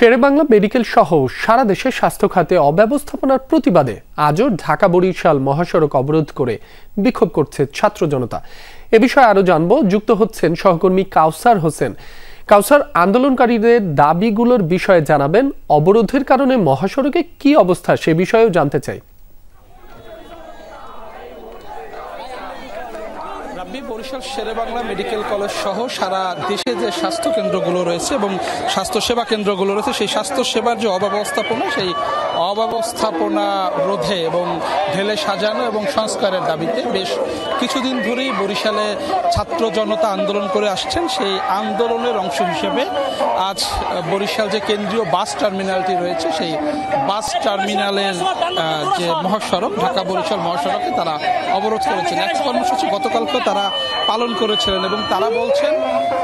Sherebangla medical সহ সারা দেশে স্বাস্থ্য খাতে অব্যবস্থাপনার প্রতিবাদে আজও ঢাকা বরিশাল মহাসড়ক অবরোধ করে বিক্ষোভ করছে ছাত্র জনতা। এ বিষয়ে আরো জানবো, যুক্ত হচ্ছেন সহকর্মী কাউসার হোসেন। কাউসার, আন্দোলনকারীদের দাবিগুলোর বিষয়ে জানাবেন, অবরোধের কারণে মহাসড়কে কি অবস্থা সে বিষয়েও জানতে চাই। বরিশাল শেরেবাংলা মেডিকেল কলেজ সহ সারা দেশে যে স্বাস্থ্য কেন্দ্রগুলো রয়েছে এবং স্বাস্থ্যসেবা কেন্দ্রগুলো রয়েছে, সেই স্বাস্থ্যসেবার যে অব্যবস্থাপনা, সেই অব্যবস্থাপনা রোধে এবং ঢেলে সাজানো এবং সংস্কারের দাবিতে বেশ কিছুদিন ধরেই বরিশালে ছাত্র জনতা আন্দোলন করে আসছেন। সেই আন্দোলনের অংশ হিসেবে আজ বরিশাল যে কেন্দ্রীয় বাস টার্মিনালটি রয়েছে, সেই বাস টার্মিনালের যে মহাসড়ক, ঢাকা বরিশাল মহাসড়কে তারা অবরোধ করেছেন। এক কর্মসূচি গতকালকে তারা পালন করেছিলেন এবং তারা বলছেন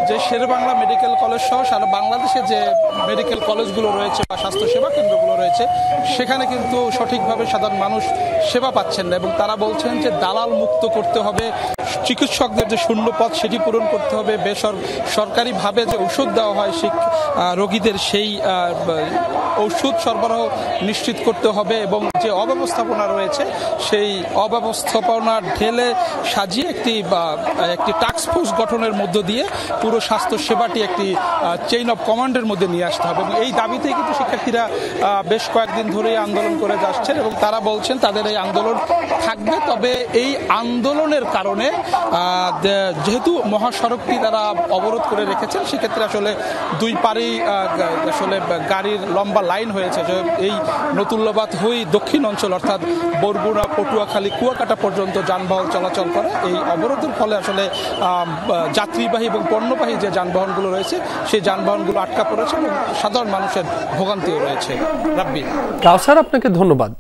যে শেরেবাংলা মেডিকেল কলেজ সহ সারা বাংলাদেশে যে মেডিকেল কলেজগুলো রয়েছে বা স্বাস্থ্যসেবা কেন্দ্রগুলো রয়েছে, সেখানে কিন্তু সঠিকভাবে সাধারণ মানুষ সেবা পাচ্ছেন না এবং তারা বলছেন যে দালাল মুক্ত করতে হবে, চিকিৎসকদের যে শূন্যপদ সেটি পূরণ করতে হবে, সরকারিভাবে যে ওষুধ দেওয়া হয় রোগীদের সেই ওষুধ সরবরাহ নিশ্চিত করতে হবে এবং যে অব্যবস্থাপনা রয়েছে সেই অব্যবস্থাপনা ঢেলে সাজিয়ে একটি টাস্ক ফোর্স গঠনের মধ্য দিয়ে পুরো স্বাস্থ্য সেবাটি একটি চেইন অফ কমান্ডের মধ্যে নিয়ে আসতে হবে এবং এই দাবিতেই কিন্তু শিক্ষার্থীরা বেশ কয়েকদিন ধরেই আন্দোলন করে যাচ্ছেন এবং তারা বলছেন তাদের এই আন্দোলন থাকবে। তবে এই আন্দোলনের কারণে যেহেতু মহাসড়কটি তারা অবরোধ করে রেখেছেন, সেক্ষেত্রে আসলে দুই পারেই আসলে গাড়ির লম্বা লাইন হয়েছে। যে এই নতুল্লাবাদ হয়ে দক্ষিণ অঞ্চল অর্থাৎ বরগুনা, পটুয়াখালী, কুয়াকাটা পর্যন্ত যানবাহন চলাচল করে। এই অবরোধের ফলে আসলে যাত্রীবাহী এবং পণ্যবাহী যে যানবাহনগুলো রয়েছে সেই যানবাহনগুলো আটকা পড়েছে এবং সাধারণ মানুষের ভোগান্তিও রয়েছে। রাব্বি, কাউসার, আপনাকে ধন্যবাদ।